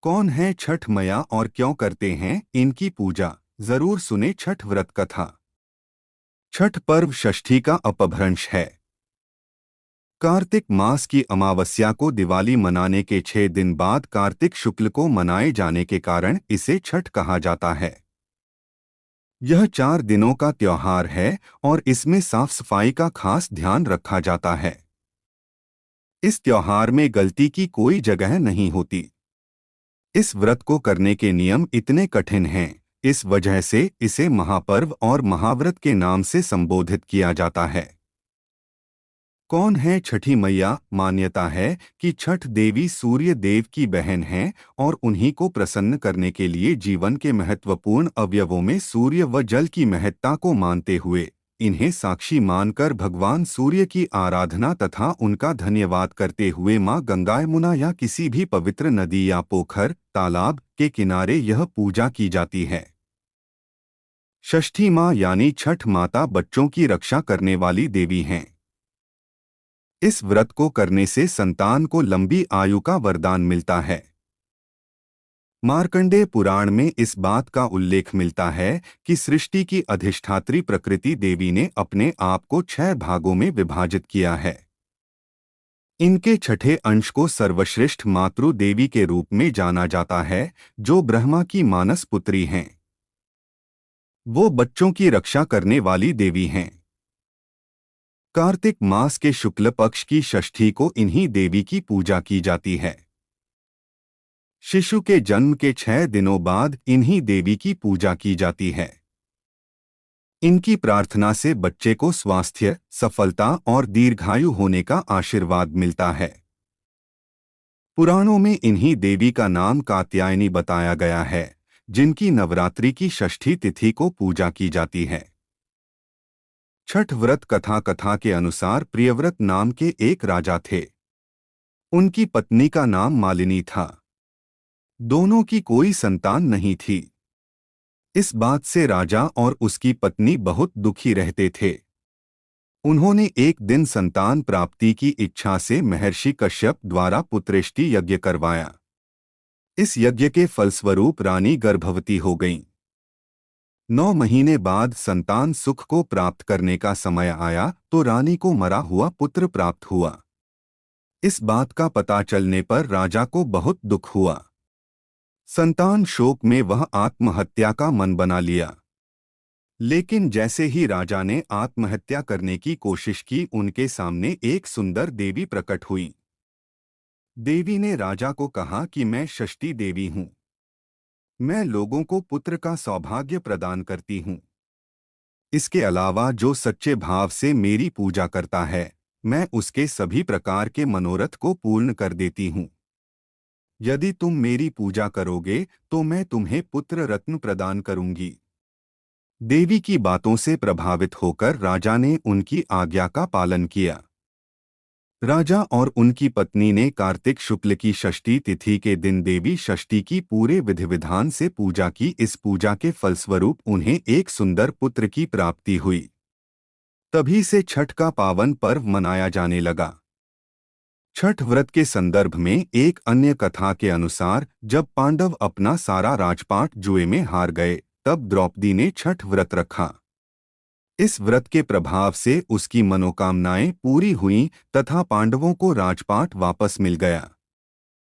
कौन है छठ मैया और क्यों करते हैं इनकी पूजा? जरूर सुने छठ व्रत कथा। छठ पर्व षष्ठी का अपभ्रंश है। कार्तिक मास की अमावस्या को दिवाली मनाने के 6 दिन बाद कार्तिक शुक्ल को मनाए जाने के कारण इसे छठ कहा जाता है। यह 4 दिनों का त्योहार है और इसमें साफ सफाई का खास ध्यान रखा जाता है। इस त्योहार में गलती की कोई जगह नहीं होती। इस व्रत को करने के नियम इतने कठिन हैं, इस वजह से इसे महापर्व और महाव्रत के नाम से संबोधित किया जाता है। कौन है छठी मैया? मान्यता है कि छठ देवी सूर्य देव की बहन हैं और उन्हीं को प्रसन्न करने के लिए जीवन के महत्वपूर्ण अवयवों में सूर्य व जल की महत्ता को मानते हुए इन्हें साक्षी मानकर भगवान सूर्य की आराधना तथा उनका धन्यवाद करते हुए मां गंगा, यमुना या किसी भी पवित्र नदी या पोखर, तालाब के किनारे यह पूजा की जाती है। षष्ठी मां यानी छठ माता बच्चों की रक्षा करने वाली देवी हैं। इस व्रत को करने से संतान को लंबी आयु का वरदान मिलता है। मार्कंडेय पुराण में इस बात का उल्लेख मिलता है कि सृष्टि की अधिष्ठात्री प्रकृति देवी ने अपने आप को 6 भागों में विभाजित किया है। इनके छठे अंश को सर्वश्रेष्ठ मातृ देवी के रूप में जाना जाता है, जो ब्रह्मा की मानस पुत्री हैं। वो बच्चों की रक्षा करने वाली देवी हैं। कार्तिक मास के शुक्ल पक्ष की षष्ठी को इन्हीं देवी की पूजा की जाती है। शिशु के जन्म के 6 दिनों बाद इन्हीं देवी की पूजा की जाती है। इनकी प्रार्थना से बच्चे को स्वास्थ्य, सफलता और दीर्घायु होने का आशीर्वाद मिलता है। पुराणों में इन्हीं देवी का नाम कात्यायनी बताया गया है, जिनकी नवरात्रि की षष्ठी तिथि को पूजा की जाती है। छठ व्रत कथा के अनुसार प्रियव्रत नाम के एक राजा थे। उनकी पत्नी का नाम मालिनी था। दोनों की कोई संतान नहीं थी। इस बात से राजा और उसकी पत्नी बहुत दुखी रहते थे। उन्होंने एक दिन संतान प्राप्ति की इच्छा से महर्षि कश्यप द्वारा पुत्रेष्टि यज्ञ करवाया। इस यज्ञ के फलस्वरूप रानी गर्भवती हो गईं। 9 महीने बाद संतान सुख को प्राप्त करने का समय आया तो रानी को मरा हुआ पुत्र प्राप्त हुआ। इस बात का पता चलने पर राजा को बहुत दुख हुआ। संतान शोक में वह आत्महत्या का मन बना लिया। लेकिन जैसे ही राजा ने आत्महत्या करने की कोशिश की, उनके सामने एक सुंदर देवी प्रकट हुई। देवी ने राजा को कहा कि मैं षष्ठी देवी हूँ। मैं लोगों को पुत्र का सौभाग्य प्रदान करती हूँ। इसके अलावा जो सच्चे भाव से मेरी पूजा करता है, मैं उसके सभी प्रकार के मनोरथ को पूर्ण कर देती हूँ। यदि तुम मेरी पूजा करोगे तो मैं तुम्हें पुत्र रत्न प्रदान करूंगी। देवी की बातों से प्रभावित होकर राजा ने उनकी आज्ञा का पालन किया। राजा और उनकी पत्नी ने कार्तिक शुक्ल की षष्ठी तिथि के दिन देवी षष्ठी की पूरे विधि विधान से पूजा की। इस पूजा के फलस्वरूप उन्हें एक सुंदर पुत्र की प्राप्ति हुई। तभी से छठ का पावन पर्व मनाया जाने लगा। छठ व्रत के संदर्भ में एक अन्य कथा के अनुसार जब पांडव अपना सारा राजपाट जुए में हार गए, तब द्रौपदी ने छठ व्रत रखा। इस व्रत के प्रभाव से उसकी मनोकामनाएं पूरी हुईं तथा पांडवों को राजपाट वापस मिल गया।